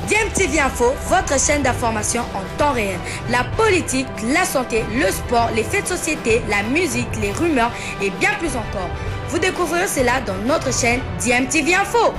DMTV Info, votre chaîne d'information en temps réel. La politique, la santé, le sport, les faits de société, la musique, les rumeurs et bien plus encore. Vous découvrirez cela dans notre chaîne DMTV Info.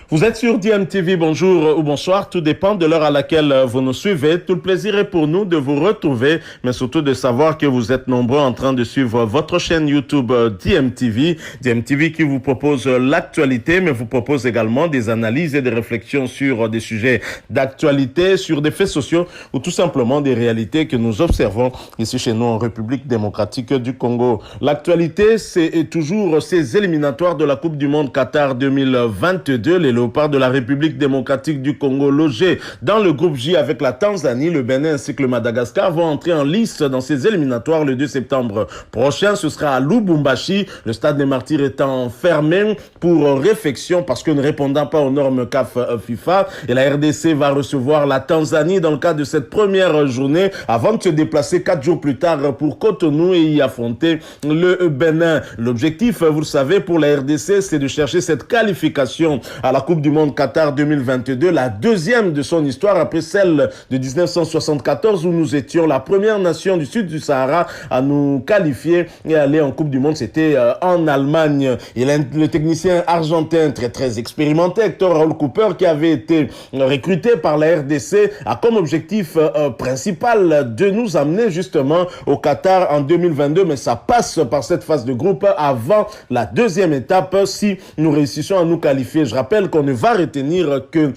Vous êtes sur DMTV, bonjour ou bonsoir, tout dépend de l'heure à laquelle vous nous suivez. Tout le plaisir est pour nous de vous retrouver, mais surtout de savoir que vous êtes nombreux en train de suivre votre chaîne YouTube DMTV. DMTV qui vous propose l'actualité, mais vous propose également des analyses et des réflexions sur des sujets d'actualité, sur des faits sociaux ou tout simplement des réalités que nous observons ici chez nous en République démocratique du Congo. L'actualité, c'est toujours ces éliminatoires de la Coupe du Monde Qatar 2022, les léopards de la République démocratique du Congo logés dans le groupe J avec la Tanzanie, le Bénin ainsi que le Madagascar vont entrer en lice dans ces éliminatoires le 2 septembre prochain. Ce sera à Lubumbashi, le stade des Martyrs étant fermé pour réfection parce que ne répondant pas aux normes CAF FIFA. Et la RDC va recevoir la Tanzanie dans le cadre de cette première journée avant de se déplacer 4 jours plus tard pour Cotonou et y affronter le Bénin. L'objectif, vous le savez, pour la RDC, c'est de chercher cette qualification à la Coupe du Monde Qatar 2022, la deuxième de son histoire après celle de 1974 où nous étions la première nation du sud du Sahara à nous qualifier et aller en Coupe du Monde. C'était en Allemagne. Et le technicien argentin très expérimenté, Hector Raúl Cooper, qui avait été recruté par la RDC, a comme objectif principal de nous amener justement au Qatar en 2022, mais ça passe par cette phase de groupe avant la deuxième étape si nous réussissons à nous qualifier. Je rappelle qu'on ne va retenir que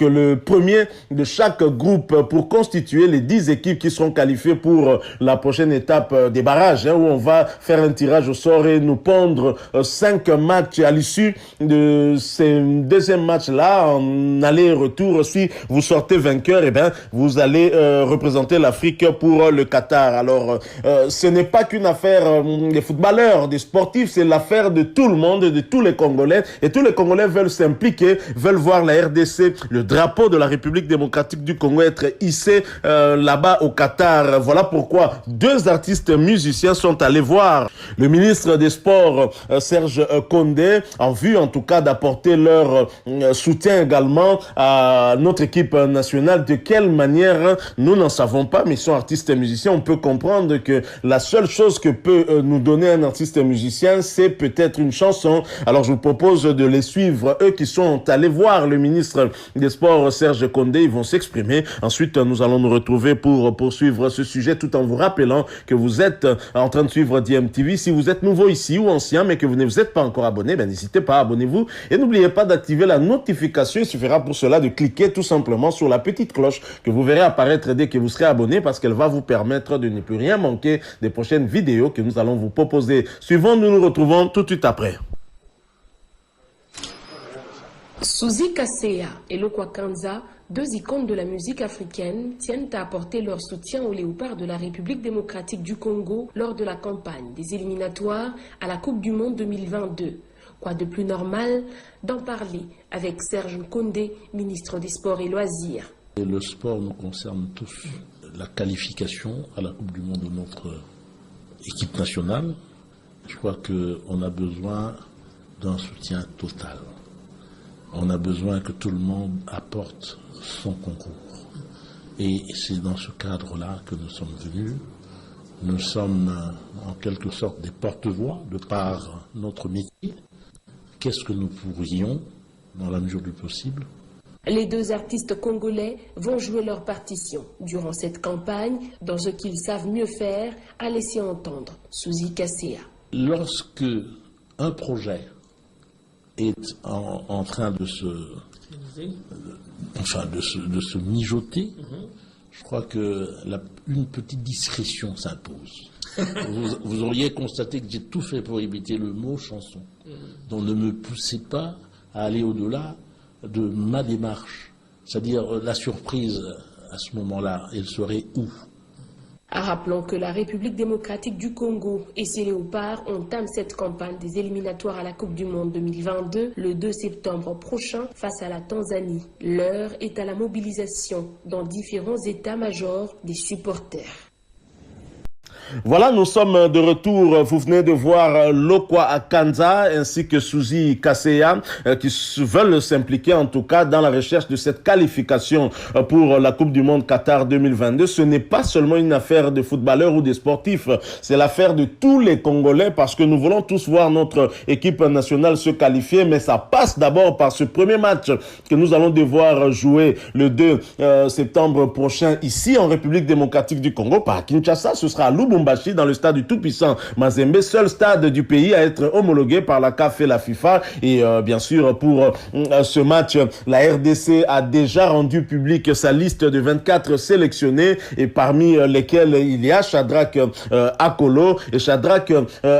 le premier de chaque groupe pour constituer les 10 équipes qui seront qualifiées pour la prochaine étape des barrages, où on va faire un tirage au sort et nous pondre 5 matchs à l'issue de ces deuxièmes matchs-là, en aller-retour. Si vous sortez vainqueur, eh bien, vous allez représenter l'Afrique pour le Qatar. Alors, ce n'est pas qu'une affaire des footballeurs, des sportifs, c'est l'affaire de tout le monde, de tous les Congolais. Et tous les Congolais veulent s'impliquer, veulent voir la RDC, le drapeau de la République démocratique du Congo, être hissé là-bas au Qatar. Voilà pourquoi 2 artistes musiciens sont allés voir le ministre des Sports, Serge Condé, en vue en tout cas d'apporter leur soutien également à notre équipe nationale. De quelle manière, nous n'en savons pas, mais ils sont artistes et musiciens. On peut comprendre que la seule chose que peut nous donner un artiste musicien, c'est peut-être une chanson. Alors je vous propose de les suivre, eux qui sont allés voir le ministre des Sports, Serge Condé. Ils vont s'exprimer. Ensuite, nous allons nous retrouver pour poursuivre ce sujet tout en vous rappelant que vous êtes en train de suivre DMTV. Si vous êtes nouveau ici ou ancien, mais que vous ne vous êtes pas encore abonné, ben n'hésitez pas, abonnez-vous. Et n'oubliez pas d'activer la notification. Il suffira pour cela de cliquer tout simplement sur la petite cloche que vous verrez apparaître dès que vous serez abonné parce qu'elle va vous permettre de ne plus rien manquer des prochaines vidéos que nous allons vous proposer. Suivant, nous nous retrouvons tout de suite après. Suzy Kasea et Lokwa Kanza, 2 icônes de la musique africaine, tiennent à apporter leur soutien aux léopards de la République démocratique du Congo lors de la campagne des éliminatoires à la Coupe du Monde 2022. Quoi de plus normal d'en parler avec Serge Condé, ministre des Sports et Loisirs. Le sport nous concerne tous. La qualification à la Coupe du Monde de notre équipe nationale, je crois qu'on a besoin d'un soutien total. On a besoin que tout le monde apporte son concours. Et c'est dans ce cadre-là que nous sommes venus. Nous sommes en quelque sorte des porte-voix de par notre métier. Qu'est-ce que nous pourrions, dans la mesure du possible? Les 2 artistes congolais vont jouer leur partition durant cette campagne dans ce qu'ils savent mieux faire, à laisser entendre Suzy Kasea. Lorsque un projet est en train de se mijoter, je crois que une petite discrétion s'impose. Vous auriez constaté que j'ai tout fait pour éviter le mot chanson. Donc ne me poussez pas à aller au-delà de ma démarche. C'est-à-dire la surprise à ce moment-là, elle serait où? Rappelons que la République démocratique du Congo et ses léopards entament cette campagne des éliminatoires à la Coupe du Monde 2022 le 2 septembre prochain face à la Tanzanie. L'heure est à la mobilisation dans différents états-majors des supporters. Voilà, nous sommes de retour. Vous venez de voir Lokwa Kanza ainsi que Suzy Kaseya qui veulent s'impliquer en tout cas dans la recherche de cette qualification pour la Coupe du Monde Qatar 2022. Ce n'est pas seulement une affaire de footballeurs ou de sportifs, c'est l'affaire de tous les Congolais parce que nous voulons tous voir notre équipe nationale se qualifier, mais ça passe d'abord par ce premier match que nous allons devoir jouer le 2 septembre prochain ici en République démocratique du Congo par Kinshasa. Ce sera à Lubumbashi dans le stade du tout-puissant Mazembe, seul stade du pays à être homologué par la CAF et la FIFA. Et bien sûr, pour ce match, la RDC a déjà rendu public sa liste de 24 sélectionnés et parmi lesquels il y a Shadrack Akolo. Et Shadrack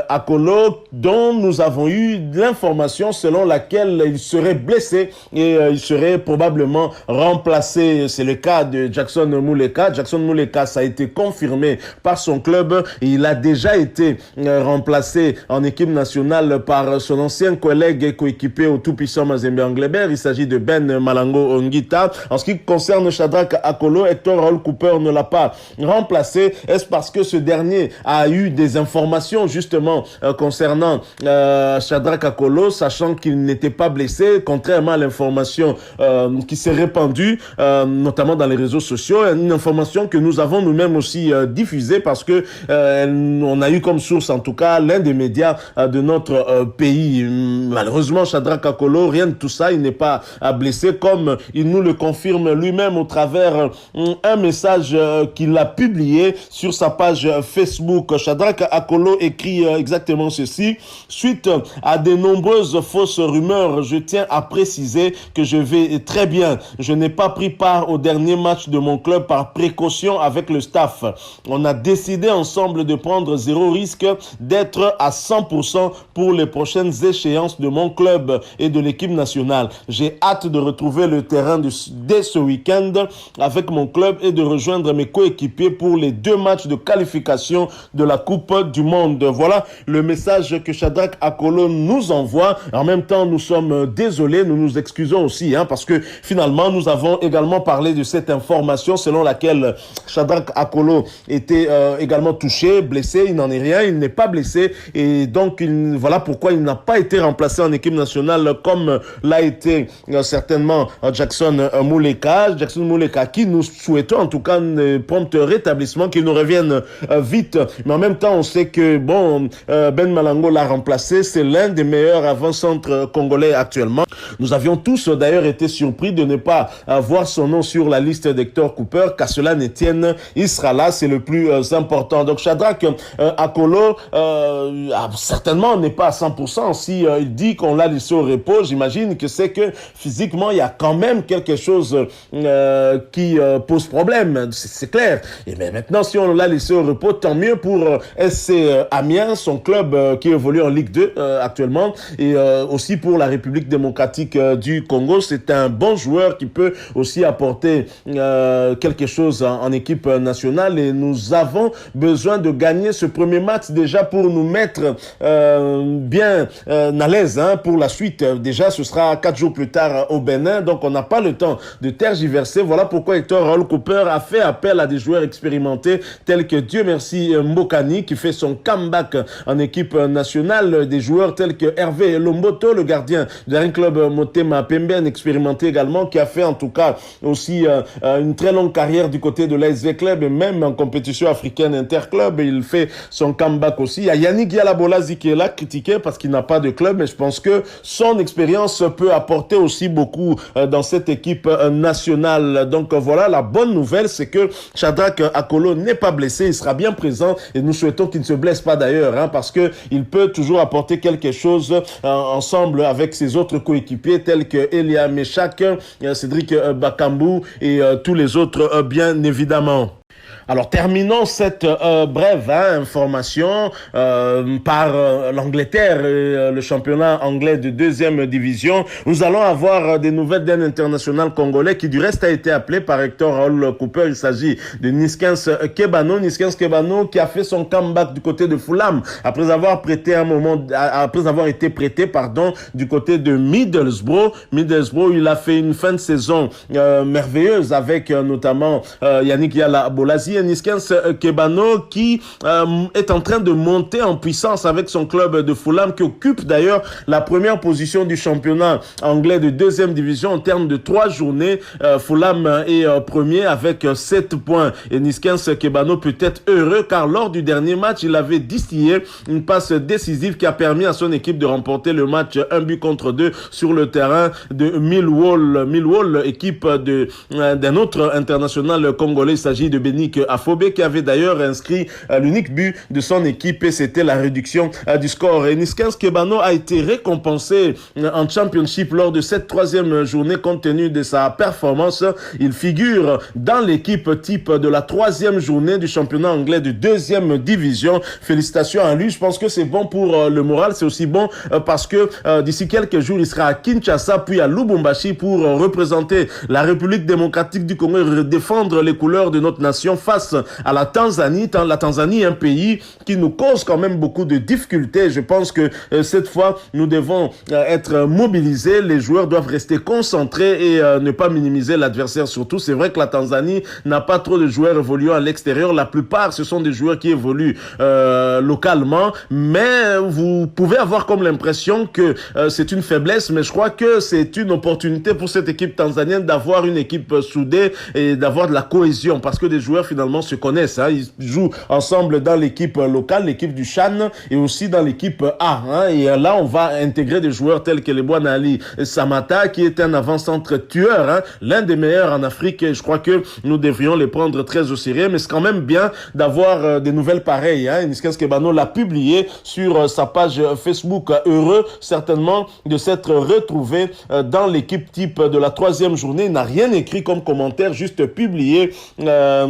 Akolo, dont nous avons eu l'information selon laquelle il serait blessé et il serait probablement remplacé. C'est le cas de Jackson Muleka. Jackson Muleka, ça a été confirmé par son club. Il a déjà été remplacé en équipe nationale par son ancien collègue et coéquipier au tout-puissant Mazembe Anglebert. Il s'agit de Ben Malango Ongita. En ce qui concerne Shadrack Akolo, Hector Raoul Cooper ne l'a pas remplacé. Est-ce parce que ce dernier a eu des informations justement concernant Shadrack Akolo, sachant qu'il n'était pas blessé, contrairement à l'information qui s'est répandue, notamment dans les réseaux sociaux, une information que nous avons nous-mêmes aussi diffusée parce que on a eu comme source en tout cas l'un des médias de notre pays. Malheureusement, Shadrack Akolo, rien de tout ça, il n'est pas blessé comme il nous le confirme lui-même au travers un message qu'il a publié sur sa page Facebook. Shadrack Akolo écrit exactement ceci: suite à de nombreuses fausses rumeurs, je tiens à préciser que je vais très bien. Je n'ai pas pris part au dernier match de mon club par précaution avec le staff. On a décidé ensemble de prendre zéro risque, d'être à 100% pour les prochaines échéances de mon club et de l'équipe nationale. J'ai hâte de retrouver le terrain dès ce week-end avec mon club et de rejoindre mes coéquipiers pour les 2 matchs de qualification de la Coupe du Monde. Voilà le message que Shadrack Akolo nous envoie. En même temps, nous sommes désolés, nous nous excusons aussi, parce que finalement, nous avons également parlé de cette information selon laquelle Shadrack Akolo était également touché, blessé. Il n'en est rien, il n'est pas blessé et donc voilà pourquoi il n'a pas été remplacé en équipe nationale comme l'a été certainement Jackson Muleka. Jackson Muleka qui nous souhaitons en tout cas un prompt rétablissement, qu'il nous revienne vite. Mais en même temps, on sait que Ben Malango l'a remplacé. C'est l'un des meilleurs avant-centres congolais actuellement. Nous avions tous d'ailleurs été surpris de ne pas voir son nom sur la liste d'Hector Cooper. Qu'à cela ne tienne, il sera là, c'est le plus important. Donc Shadrack Akolo certainement n'est pas à 100%. Si il dit qu'on l'a laissé au repos, j'imagine que c'est que physiquement il y a quand même quelque chose qui pose problème, c'est clair. Et mais maintenant, si on l'a laissé au repos, tant mieux pour SC Amiens, son club qui évolue en Ligue 2 actuellement, et aussi pour la République démocratique du Congo. C'est un bon joueur qui peut aussi apporter quelque chose en équipe nationale, et nous avons besoin de gagner ce premier match déjà pour nous mettre bien à l'aise pour la suite. Déjà, ce sera 4 jours plus tard au Bénin, donc on n'a pas le temps de tergiverser. Voilà pourquoi Hector Raoul Cooper a fait appel à des joueurs expérimentés tels que Dieu merci Mbokani qui fait son comeback en équipe nationale, des joueurs tels que Hervé Lomboto, le gardien d'un club Motema Pembe, expérimenté également, qui a fait en tout cas aussi une très longue carrière du côté de l'ASV Club et même en compétition africaine interclub. Il fait son comeback aussi. Il y a Yannick Yalabolazi qui est là, critiqué parce qu'il n'a pas de club, mais je pense que son expérience peut apporter aussi beaucoup dans cette équipe nationale. Donc voilà, la bonne nouvelle, c'est que Shadrack Akolo n'est pas blessé, il sera bien présent et nous souhaitons qu'il ne se blesse pas d'ailleurs, parce que il peut toujours apporter quelque chose ensemble avec ses autres coéquipiers tels que Elia Meshak, Cédric Bakambu et tous les autres bien évidemment. Alors, terminons cette brève information par l'Angleterre, le championnat anglais de 2e division. Nous allons avoir des nouvelles d'un international congolais qui du reste a été appelé par Hector Raoul Cooper. Il s'agit de Niskens Kebano. Niskens Kebano qui a fait son comeback du côté de Fulham après avoir été prêté du côté de Middlesbrough. Il a fait une fin de saison merveilleuse avec notamment Yannick Yala Bolazi voici Niskens Kebano qui est en train de monter en puissance avec son club de Fulham qui occupe d'ailleurs la première position du championnat anglais de deuxième division en termes de 3 journées. Fulham est premier avec 7 points et Niskens Kebano peut être heureux car lors du dernier match, il avait distillé une passe décisive qui a permis à son équipe de remporter le match 1-2 sur le terrain de Millwall. Millwall, équipe d'un autre international congolais, il s'agit de Benik Afobé qui avait d'ailleurs inscrit l'unique but de son équipe et c'était la réduction du score. Et Niskens Kebano a été récompensé en Championship lors de cette 3e journée compte tenu de sa performance. Il figure dans l'équipe type de la 3e journée du championnat anglais de 2e division. Félicitations à lui. Je pense que c'est bon pour le moral. C'est aussi bon parce que d'ici quelques jours, il sera à Kinshasa puis à Lubumbashi pour représenter la République démocratique du Congo et défendre les couleurs de notre nation face à la Tanzanie. La Tanzanie est un pays qui nous cause quand même beaucoup de difficultés. Je pense que cette fois, nous devons être mobilisés. Les joueurs doivent rester concentrés et ne pas minimiser l'adversaire. Surtout, c'est vrai que la Tanzanie n'a pas trop de joueurs évoluant à l'extérieur. La plupart, ce sont des joueurs qui évoluent localement. Mais vous pouvez avoir comme l'impression que c'est une faiblesse. Mais je crois que c'est une opportunité pour cette équipe tanzanienne d'avoir une équipe soudée et d'avoir de la cohésion. Parce que des joueurs, finalement, se connaissent. Ils jouent ensemble dans l'équipe locale, l'équipe du Chan et aussi dans l'équipe A. Et là, on va intégrer des joueurs tels que Lebouan Ali Samata, qui est un avant-centre tueur, l'un des meilleurs en Afrique. Et je crois que nous devrions les prendre très au sérieux. Mais c'est quand même bien d'avoir des nouvelles pareilles. Niskens Kebano l'a publié sur sa page Facebook. Heureux, certainement, de s'être retrouvé dans l'équipe type de la 3e journée. Il n'a rien écrit comme commentaire, juste publié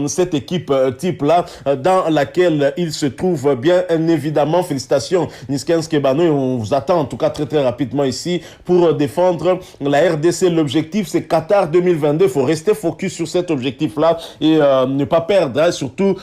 cette équipe type-là dans laquelle il se trouve bien évidemment. Félicitations Niskens Kebano et on vous attend en tout cas très très rapidement ici pour défendre la RDC. L'objectif c'est Qatar 2022. Il faut rester focus sur cet objectif-là et ne pas perdre, surtout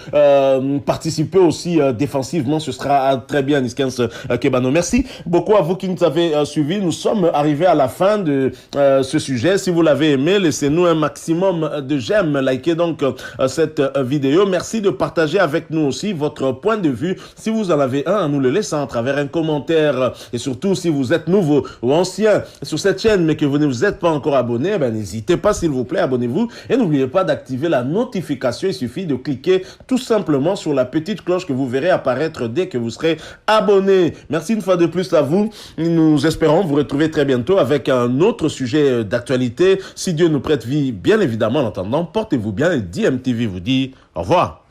participer aussi défensivement. Ce sera très bien Niskens Kebano. Merci beaucoup à vous qui nous avez suivis. Nous sommes arrivés à la fin de ce sujet. Si vous l'avez aimé, laissez-nous un maximum de j'aime. Likez donc cette vidéo. Merci de partager avec nous aussi votre point de vue. Si vous en avez un, nous le laissons à travers un commentaire. Et surtout, si vous êtes nouveau ou ancien sur cette chaîne, mais que vous ne vous êtes pas encore abonné, n'hésitez pas s'il vous plaît, abonnez-vous. Et n'oubliez pas d'activer la notification. Il suffit de cliquer tout simplement sur la petite cloche que vous verrez apparaître dès que vous serez abonné. Merci une fois de plus à vous. Nous espérons vous retrouver très bientôt avec un autre sujet d'actualité. Si Dieu nous prête vie, bien évidemment. En attendant, portez-vous bien et DMTV vous dit au revoir.